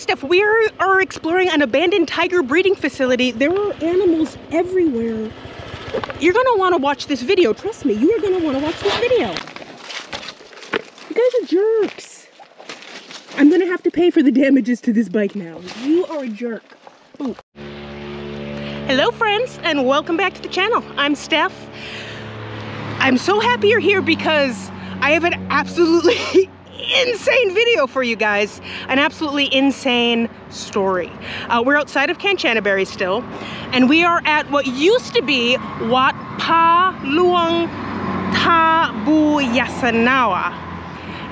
Steph. We are exploring an abandoned tiger breeding facility. There are animals everywhere. You're gonna want to watch this video. Trust me, you are gonna want to watch this video. You guys are jerks. I'm gonna have to pay for the damages to this bike now. You are a jerk. Ooh. Hello friends, and welcome back to the channel. I'm Steph. I'm so happy you're here because I have an absolutely insane video for you guys. An absolutely insane story. We're outside of Kanchanaburi still, and we are at what used to be Wat Pa Luang Tabu Yasanawa,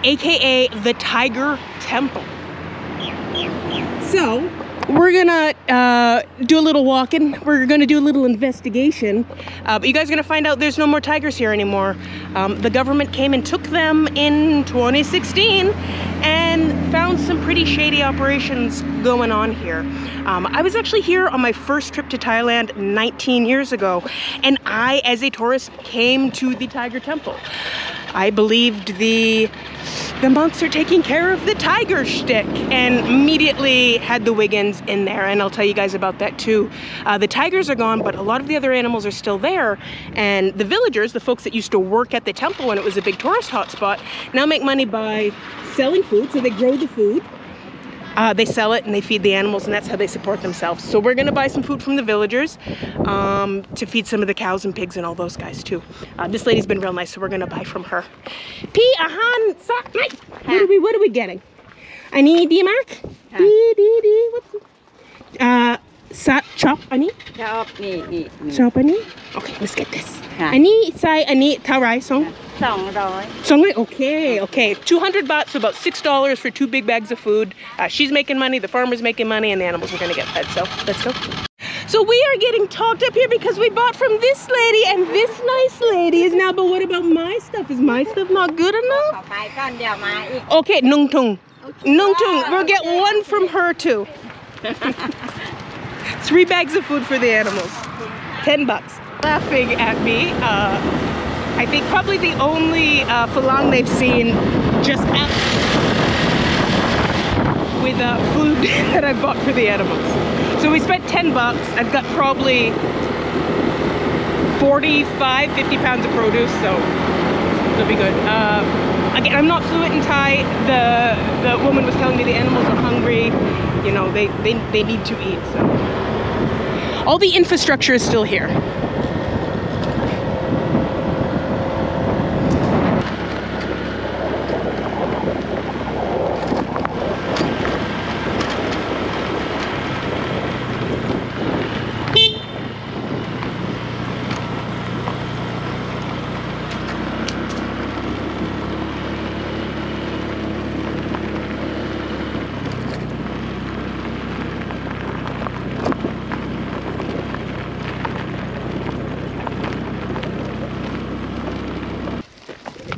aka the Tiger Temple. So we're gonna do a little walking. We're gonna do a little investigation. But you guys are gonna find out there's no more tigers here anymore. The government came and took them in 2016 and found some pretty shady operations going on here. I was actually here on my first trip to Thailand 19 years ago, and I, as a tourist, came to the Tiger Temple. I believed the monks are taking care of the tiger shtick, and immediately had the Wiggins in there, and I'll tell you guys about that too. The tigers are gone, but a lot of the other animals are still there, and the villagers, the folks that used to work at the temple when it was a big tourist hotspot, now make money by selling food. So they grow the food, they sell it, and they feed the animals, and that's how they support themselves. So we're gonna buy some food from the villagers to feed some of the cows and pigs and all those guys too. This lady's been real nice, so we're gonna buy from her. What are we getting? Ani di mark? Chop ani? Chop ani? Okay, let's get this. Ani sai ani tarai song? Song. Okay. 200 baht, so about $6 for 2 big bags of food. She's making money, the farmer's making money, and the animals are gonna get fed, so let's go. So we are getting talked up here because we bought from this lady, and this nice lady is now, but what about my stuff? Is my stuff not good enough? Okay, nung tung. Nung tung, we'll get one from her too. 3 bags of food for the animals. 10 bucks. Laughing at me. I think probably the only phalang they've seen just out with food that I bought for the animals. So we spent 10 bucks. I've got probably 45, 50 pounds of produce, so it'll be good. Again, I'm not fluent in Thai. The woman was telling me the animals are hungry. You know, they need to eat, so. All the infrastructure is still here.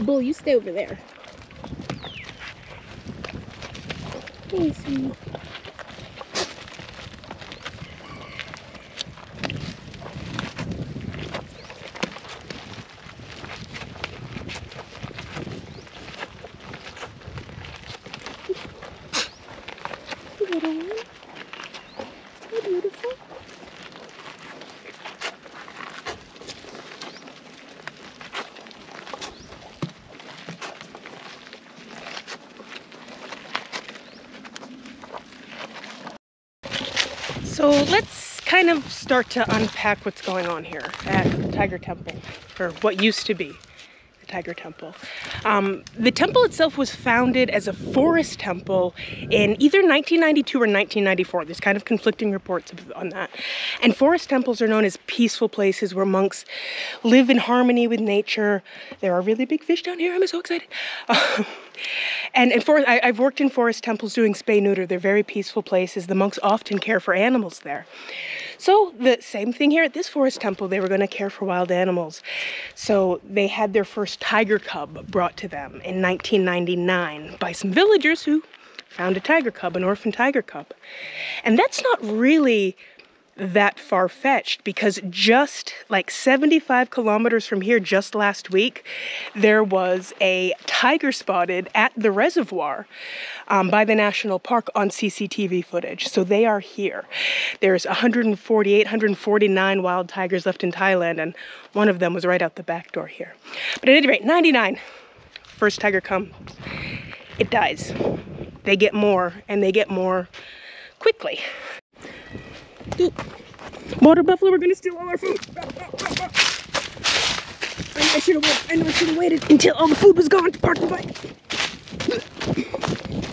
Bull, you stay over there. Hey, sweetie. Little one. You're beautiful. So let's kind of start to unpack what's going on here at the Tiger Temple, or what used to be the Tiger Temple. The temple itself was founded as a forest temple in either 1992 or 1994. There's kind of conflicting reports on that. And forest temples are known as peaceful places where monks live in harmony with nature. There are really big fish down here. I'm so excited. I've worked in forest temples doing spay-neuter. They're very peaceful places. The monks often care for animals there. So the same thing here at this forest temple, they were going to care for wild animals. So they had their first tiger cub brought to them in 1999 by some villagers who found a tiger cub, an orphan tiger cub. And that's not really that far-fetched, because just like 75 kilometers from here, just last week, there was a tiger spotted at the reservoir by the national park on CCTV footage. So they are here. There's 148, 149 wild tigers left in Thailand, and one of them was right out the back door here. But at any rate, 99. First tiger comes, it dies. They get more, and they get more quickly. Water buffalo, we're gonna steal all our food. I should have waited until all the food was gone to park the bike.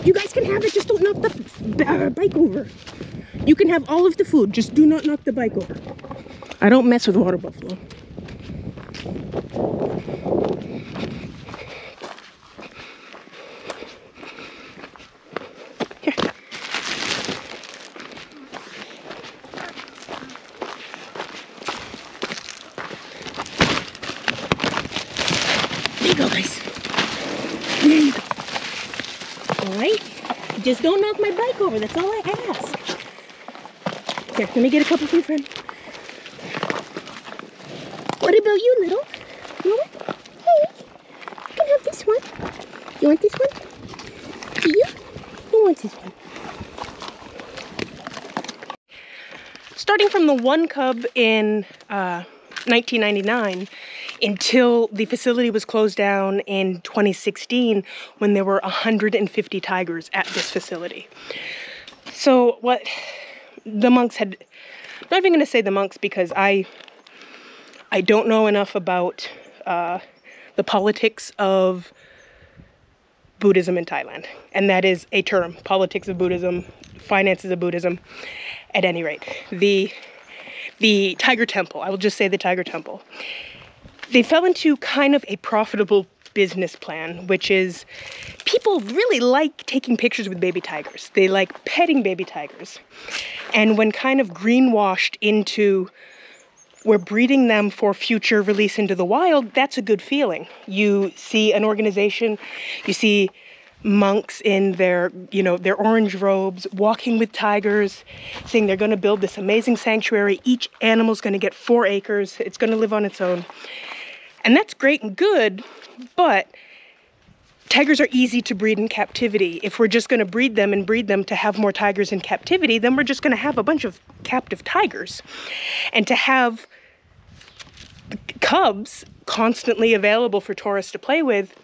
You guys can have it, just don't knock the bike over. You can have all of the food, just do not knock the bike over. I don't mess with water buffalo. Here. There you go, guys. There you go. Alright? Just don't knock my bike over, that's all I ask. Here, let me get a couple for your friend. What about you, little? You want one? Hey, you can have this one. You want this one? Do you? Who wants this one? Starting from the one cub in 1999 until the facility was closed down in 2016, when there were 150 tigers at this facility. So what the monks had, I'm not even going to say the monks, because I don't know enough about the politics of Buddhism in Thailand. And that is a term, politics of Buddhism, finances of Buddhism. At any rate, the Tiger Temple, I will just say the Tiger Temple, they fell into kind of a profitable business plan, which is people really like taking pictures with baby tigers. They like petting baby tigers. And when kind of greenwashed into we're breeding them for future release into the wild, that's a good feeling. You see an organization, you see monks in their, their orange robes, walking with tigers, saying they're going to build this amazing sanctuary. Each animal's going to get 4 acres. It's going to live on its own. And that's great and good, but tigers are easy to breed in captivity. If we're just going to breed them to have more tigers in captivity, then we're just going to have a bunch of captive tigers. And to have cubs constantly available for tourists to play with,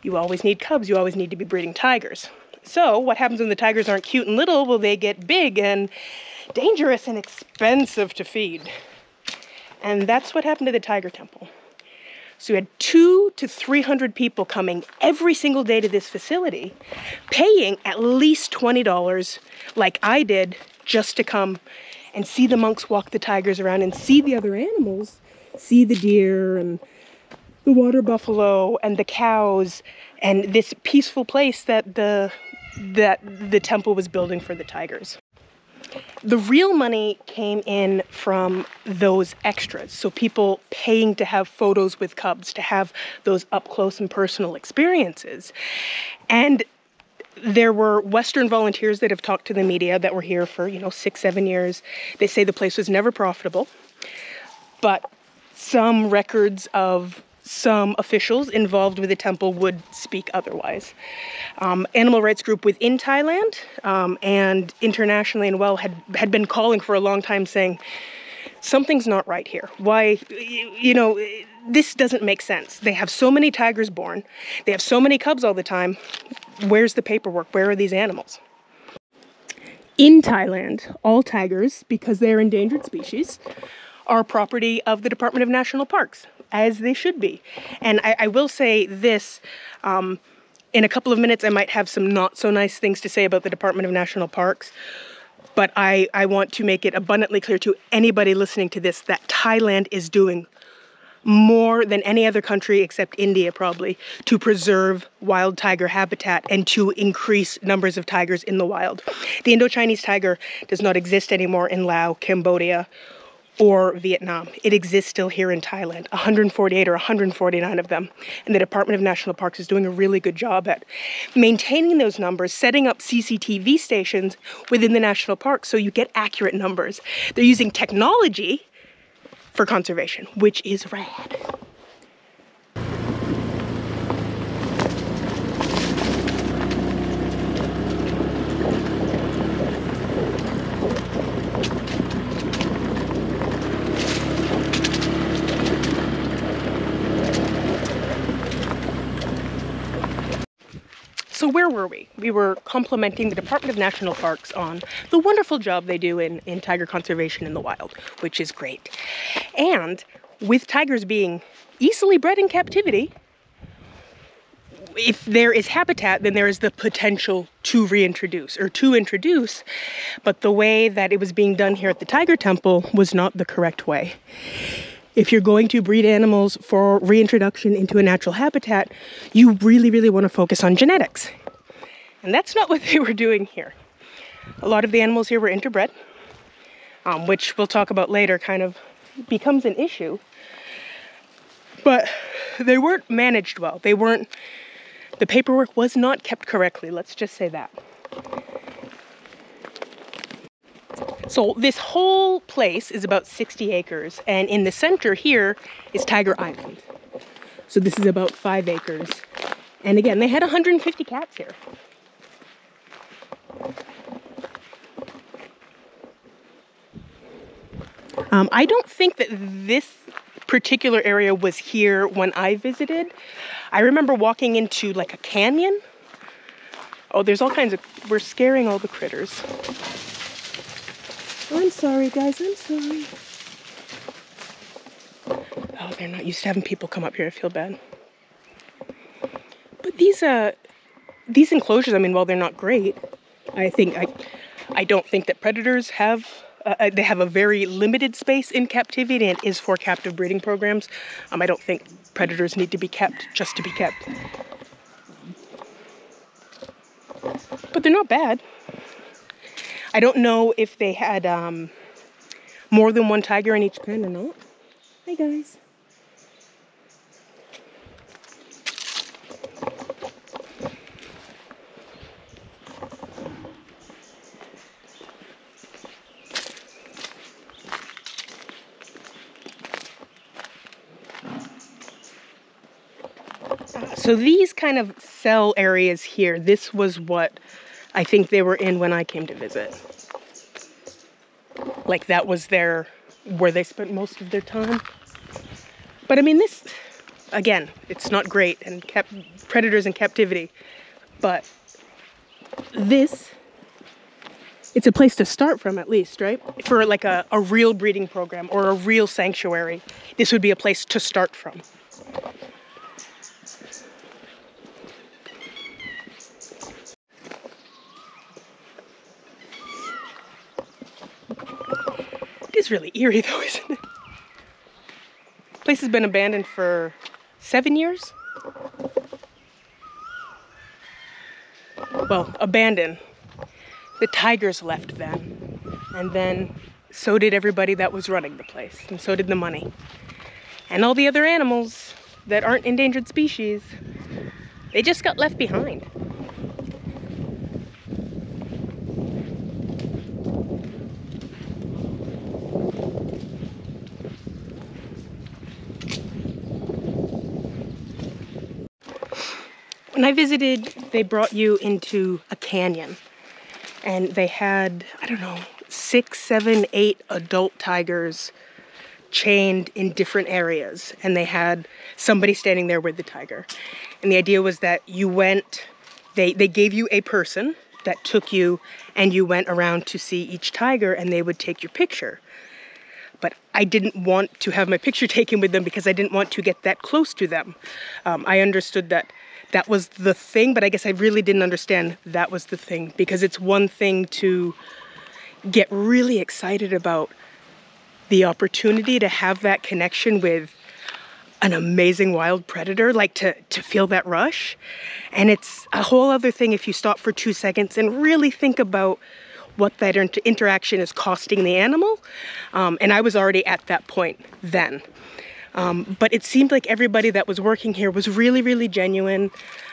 you always need cubs. You always need to be breeding tigers. So what happens when the tigers aren't cute and little? Well, they get big and dangerous and expensive to feed. And that's what happened to the Tiger Temple. So you had 200 to 300 people coming every single day to this facility, paying at least $20, like I did, just to come and see the monks walk the tigers around and see the other animals, see the deer and the water buffalo and the cows and this peaceful place that the temple was building for the tigers. The real money came in from those extras, so people paying to have photos with cubs, to have those up-close and personal experiences. And there were Western volunteers that have talked to the media that were here for, 6-7 years. They say the place was never profitable, but some records of some officials involved with the temple would speak otherwise. Animal rights group within Thailand and internationally and had been calling for a long time, saying something's not right here. Why, this doesn't make sense. They have so many tigers born. They have so many cubs all the time. Where's the paperwork? Where are these animals? In Thailand, all tigers, because they're endangered species, are property of the Department of National Parks, as they should be. And I will say this, in a couple of minutes I might have some not so nice things to say about the Department of National Parks, but I want to make it abundantly clear to anybody listening to this that Thailand is doing more than any other country except India probably to preserve wild tiger habitat and to increase numbers of tigers in the wild. The Indo-Chinese tiger does not exist anymore in Laos, Cambodia, or Vietnam. It exists still here in Thailand, 148 or 149 of them. And the Department of National Parks is doing a really good job at maintaining those numbers, setting up CCTV stations within the national park so you get accurate numbers. They're using technology for conservation, which is rad. So where were we? We were complimenting the Department of National Parks on the wonderful job they do in tiger conservation in the wild, which is great. And with tigers being easily bred in captivity, if there is habitat, then there is the potential to reintroduce or to introduce. But the way that it was being done here at the Tiger Temple was not the correct way. If you're going to breed animals for reintroduction into a natural habitat, you really, really want to focus on genetics. And that's not what they were doing here. A lot of the animals here were interbred, which we'll talk about later, kind of becomes an issue. But they weren't managed well. The paperwork was not kept correctly, let's just say that. So this whole place is about 60 acres, and in the center here is Tiger Island. So this is about 5 acres. And again, they had 150 cats here. I don't think that this particular area was here when I visited. I remember walking into like a canyon. Oh, there's all kinds of, we're scaring all the critters. I'm sorry, guys, I'm sorry. Oh, they're not used to having people come up here. I feel bad. But these enclosures, I mean, while they're not great, I don't think that predators have, they have a very limited space in captivity, and it is for captive breeding programs. I don't think predators need to be kept just to be kept. But they're not bad. I don't know if they had more than one tiger in each pen or not. Hi, guys. So these kind of cell areas here, this was what I think they were in when I came to visit. Like that was where they spent most of their time. But I mean, this, again, it's not great and kept predators in captivity, but this, it's a place to start from at least, right? For like a real breeding program or a real sanctuary, this would be a place to start from. It's really eerie though, isn't it? The place has been abandoned for 7 years. Well, abandoned. The tigers left then. And then so did everybody that was running the place. And so did the money. And all the other animals that aren't endangered species, they just got left behind. When I visited, they brought you into a canyon, and they had, I don't know, 6, 7, 8 adult tigers chained in different areas, and they had somebody standing there with the tiger. And the idea was that you went, they gave you a person that took you, and you went around to see each tiger, and they would take your picture. But I didn't want to have my picture taken with them because I didn't want to get that close to them. I understood that that was the thing, but I guess I really didn't understand that was the thing, because it's one thing to get really excited about the opportunity to have that connection with an amazing wild predator, like to feel that rush. And it's a whole other thing if you stop for 2 seconds and really think about what that interaction is costing the animal. And I was already at that point then. But it seemed like everybody that was working here was really, really genuine.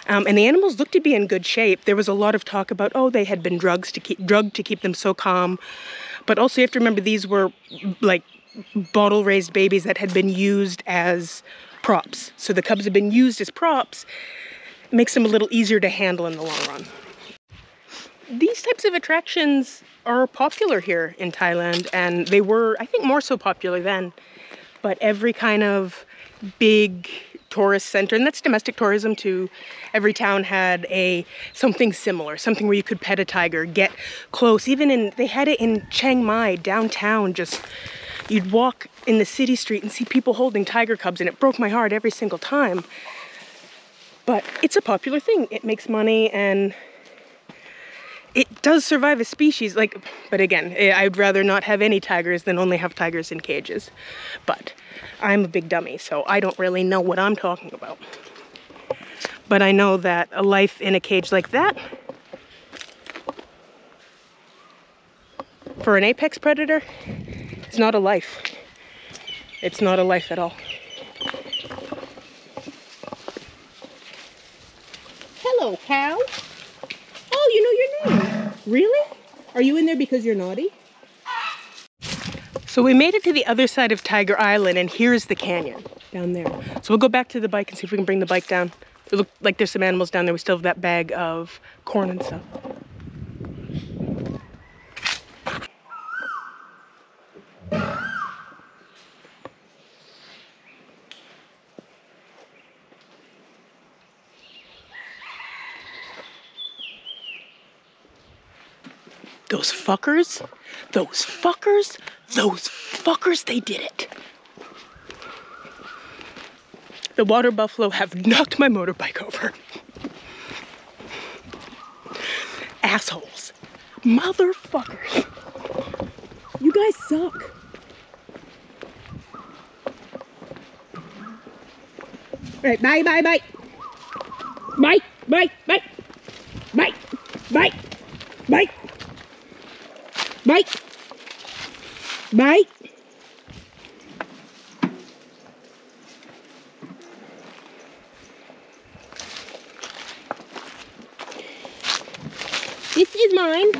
And the animals looked to be in good shape. There was a lot of talk about, oh, they had been drugged to keep them so calm. But also you have to remember these were like bottle-raised babies that had been used as props. So the cubs have been used as props. It makes them a little easier to handle in the long run. These types of attractions are popular here in Thailand, and they were, I think, more so popular then. But every kind of big tourist center, and that's domestic tourism too, every town had something similar, something where you could pet a tiger, get close. Even they had it in Chiang Mai, downtown, just, you'd walk in the city street and see people holding tiger cubs, and it broke my heart every single time. But it's a popular thing. It makes money, and it does survive a species. But again, I'd rather not have any tigers than only have tigers in cages. But I'm a big dummy, so I don't really know what I'm talking about. But I know that a life in a cage like that, for an apex predator, it's not a life. It's not a life at all. Hello, cow. Oh, you know your name. Really? Are you in there because you're naughty? So we made it to the other side of Tiger Island, and here's the canyon down there. So we'll go back to the bike and see if we can bring the bike down. It looks like there's some animals down there. We still have that bag of corn and stuff. Those fuckers, they did it. The water buffalo have knocked my motorbike over. Assholes. Motherfuckers. You guys suck. Alright, bye, bye, bye. Bye, bye, bye. Bye, bye, bye. Bye. Bye. This is mine.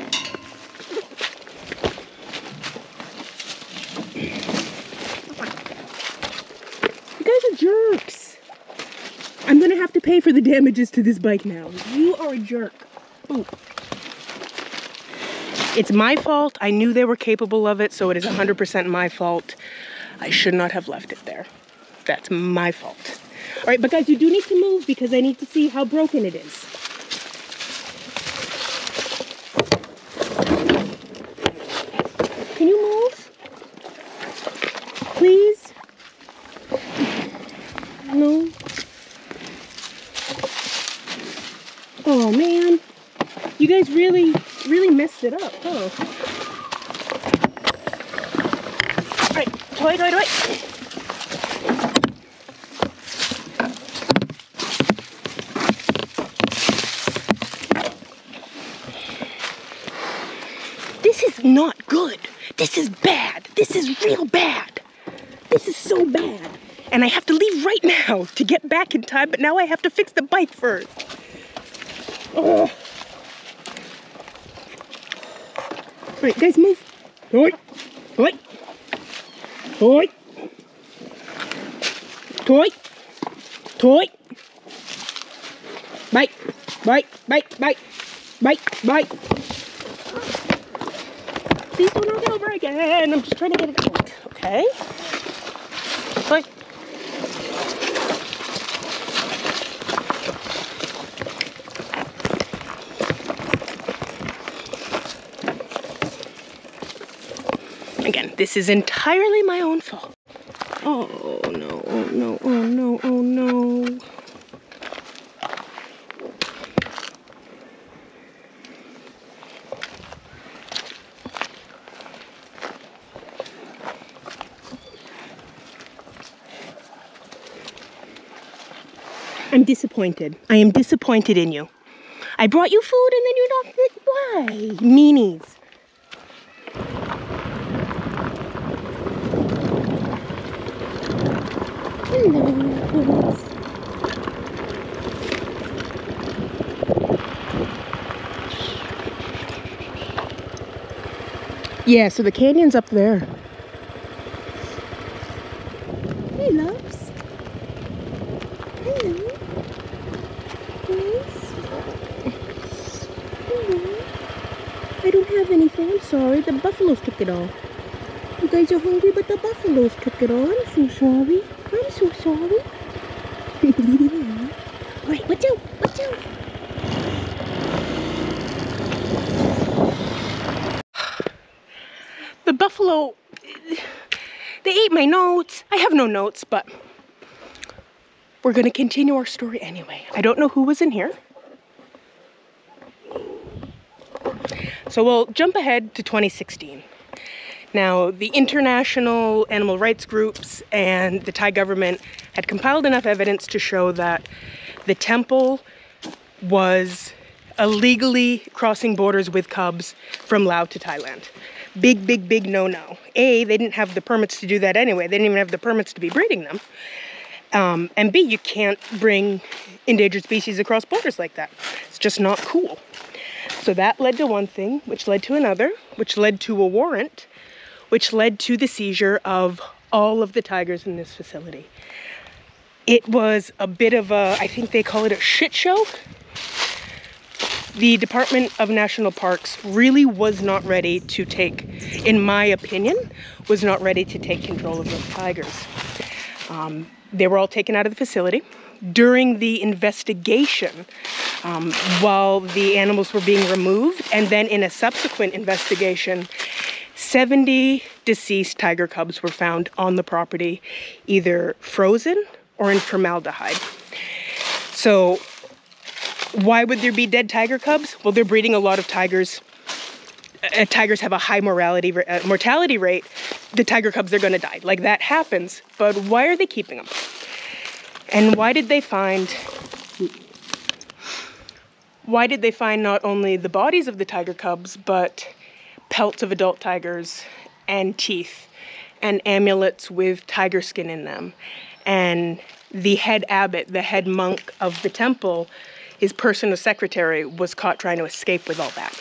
You guys are jerks. I'm gonna have to pay for the damages to this bike now. You are a jerk. Ooh. It's my fault. I knew they were capable of it, so it is 100% my fault. I should not have left it there. That's my fault. All right, but guys, you do need to move because I need to see how broken it is. Can you move? Please? No? Oh, man. You guys really messed it up, huh? All right, toy. This is not good. This is bad. This is real bad. This is so bad. And I have to leave right now to get back in time, but now I have to fix the bike first. Ugh. All right, guys, move. Toy. Bite. Please don't knock it over again. I'm just trying to get it out. Okay. Toy. Again, this is entirely my own fault. Oh no, oh no, oh no, oh no. I'm disappointed. I am disappointed in you. I brought you food and then you knocked it. Why? Meanies. Yeah, so the canyon's up there. Hey, loves. Hello. Yes. Hello. I don't have anything. I'm sorry. The buffaloes took it all. You guys are hungry, but the buffaloes took it all. I'm so sorry. I'm so sorry. Alright, watch out. Watch out. The buffalo, they ate my notes. I have no notes, but we're going to continue our story anyway. I don't know who was in here. So we'll jump ahead to 2016. Now, the international animal rights groups and the Thai government had compiled enough evidence to show that the temple was illegally crossing borders with cubs from Laos to Thailand. Big, big, big no-no. A, they didn't have the permits to do that anyway. They didn't even have the permits to be breeding them. And B, you can't bring endangered species across borders like that. It's just not cool. So that led to one thing, which led to another, which led to a warrant, which led to the seizure of all of the tigers in this facility. It was a bit of a, I think they call it a shit show. The Department of National Parks really was not ready to take, in my opinion, was not ready to take control of those tigers. They were all taken out of the facility. During the investigation, while the animals were being removed, and then in a subsequent investigation, 70 deceased tiger cubs were found on the property, either frozen or in formaldehyde. So why would there be dead tiger cubs? Well, they're breeding a lot of tigers. Tigers have a high mortality rate. The tiger cubs are going to die. Like, that happens. But why are they keeping them? And why did they find not only the bodies of the tiger cubs, but pelts of adult tigers and teeth and amulets with tiger skin in them? And the head abbot, the head monk of the temple, his personal secretary, was caught trying to escape with all that.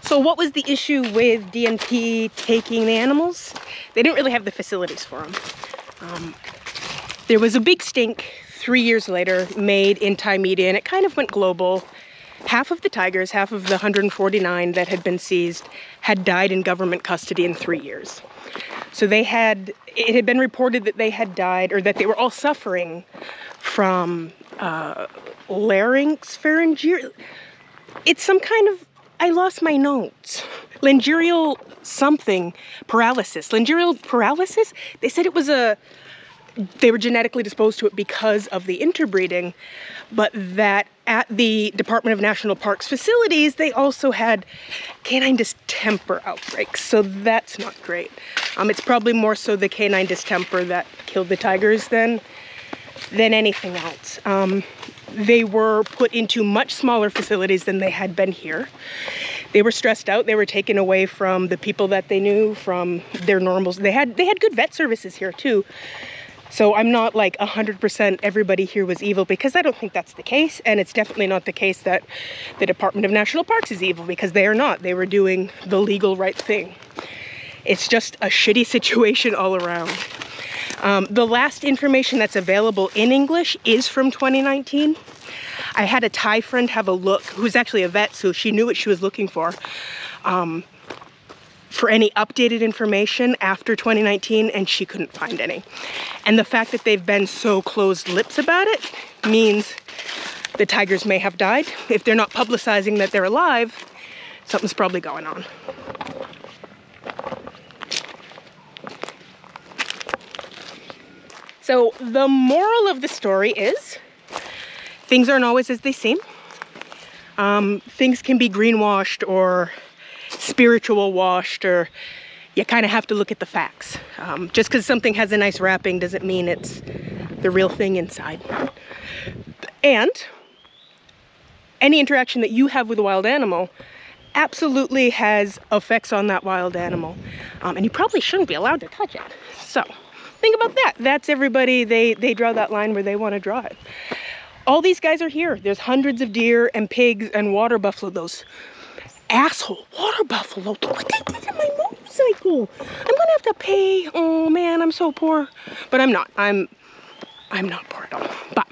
So what was the issue with DNP taking the animals? They didn't really have the facilities for them. There was a big stink 3 years later made in Thai media, and it kind of went global. Half of the tigers, half of the 149 that had been seized, had died in government custody in 3 years. So it had been reported that they had died, or that they were all suffering from larynx pharyngeal. It's some kind of, I lost my notes. Laryngeal something paralysis. Laryngeal paralysis? They said it was they were genetically disposed to it because of the interbreeding, but that at the Department of National Parks facilities, they also had canine distemper outbreaks, so that's not great. It's probably more so the canine distemper that killed the tigers than anything else. They were put into much smaller facilities than they had been here. They were stressed out. They were taken away from the people that they knew, from their normals. They had good vet services here too. So I'm not like 100% everybody here was evil, because I don't think that's the case. And it's definitely not the case that the Department of National Parks is evil, because they are not. They were doing the legal right thing. It's just a shitty situation all around. The last information that's available in English is from 2019. I had a Thai friend have a look, who's actually a vet, so she knew what she was looking for any updated information after 2019, and she couldn't find any. And the fact that they've been so closed-lips about it means the tigers may have died. If they're not publicizing that they're alive, something's probably going on. So the moral of the story is, things aren't always as they seem. Things can be greenwashed or spiritual washed, or you kind of have to look at the facts. Just because something has a nice wrapping doesn't mean it's the real thing inside. And any interaction that you have with a wild animal absolutely has effects on that wild animal. And you probably shouldn't be allowed to touch it. So think about that. That's everybody, they draw that line where they want to draw it. All these guys are here. There's hundreds of deer and pigs and water buffalo. Those asshole water buffalo. Look what they did to my motorcycle. I'm gonna have to pay. Oh man, I'm so poor. But I'm not. I'm not poor at all. But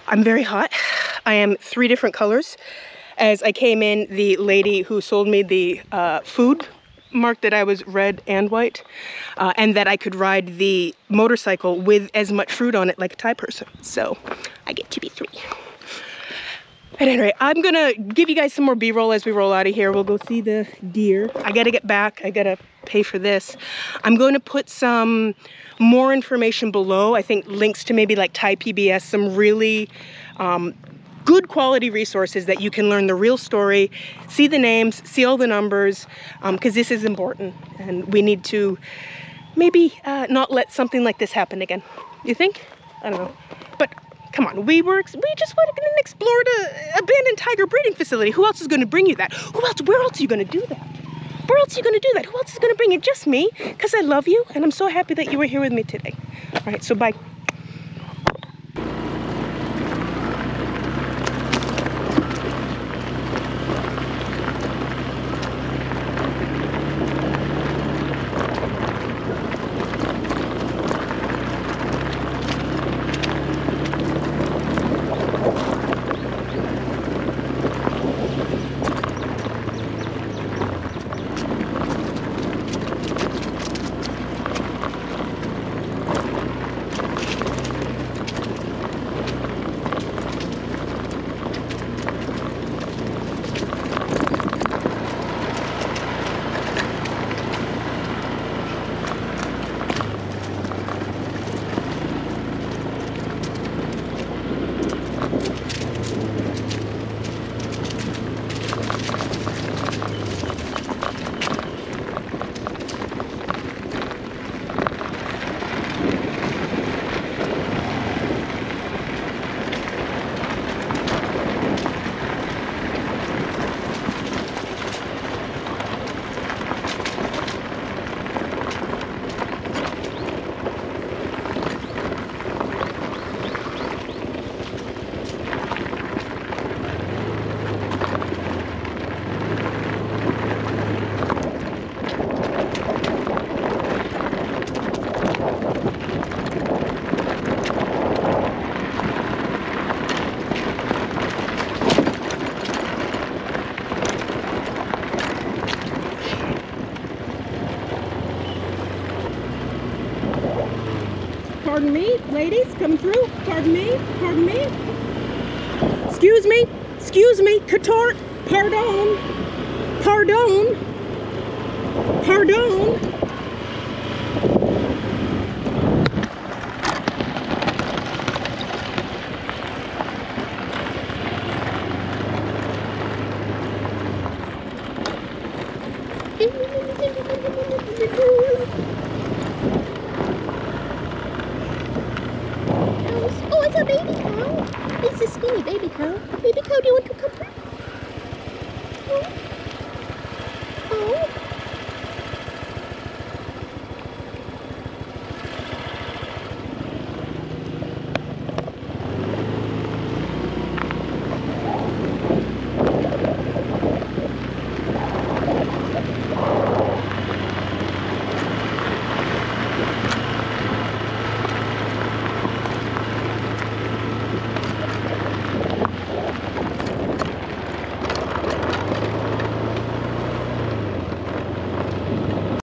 I'm very hot. I am 3 different colors. As I came in, the lady who sold me the food marked that I was red and white, and that I could ride the motorcycle with as much fruit on it like a Thai person. So I get to be 3. At any rate, I'm gonna give you guys some more B-roll as we roll out of here. We'll go see the deer. I gotta get back. I gotta pay for this. I'm going to put some more information below. I think links to maybe like Thai PBS, some really good quality resources that you can learn the real story, see the names, see all the numbers, because this is important and we need to maybe not let something like this happen again. You think? I don't know. But come on, we just went and explored an abandoned tiger breeding facility. Who else is going to bring you that? Who else? Where else are you going to do that? Where else are you going to do that? Who else is going to bring it? Just me, because I love you and I'm so happy that you were here with me today. All right, so bye. Pardon me, ladies, come through. Pardon me, pardon me. Excuse me, Couture. Pardon, pardon, pardon. Oh, it's a baby cow. It's a skinny baby cow.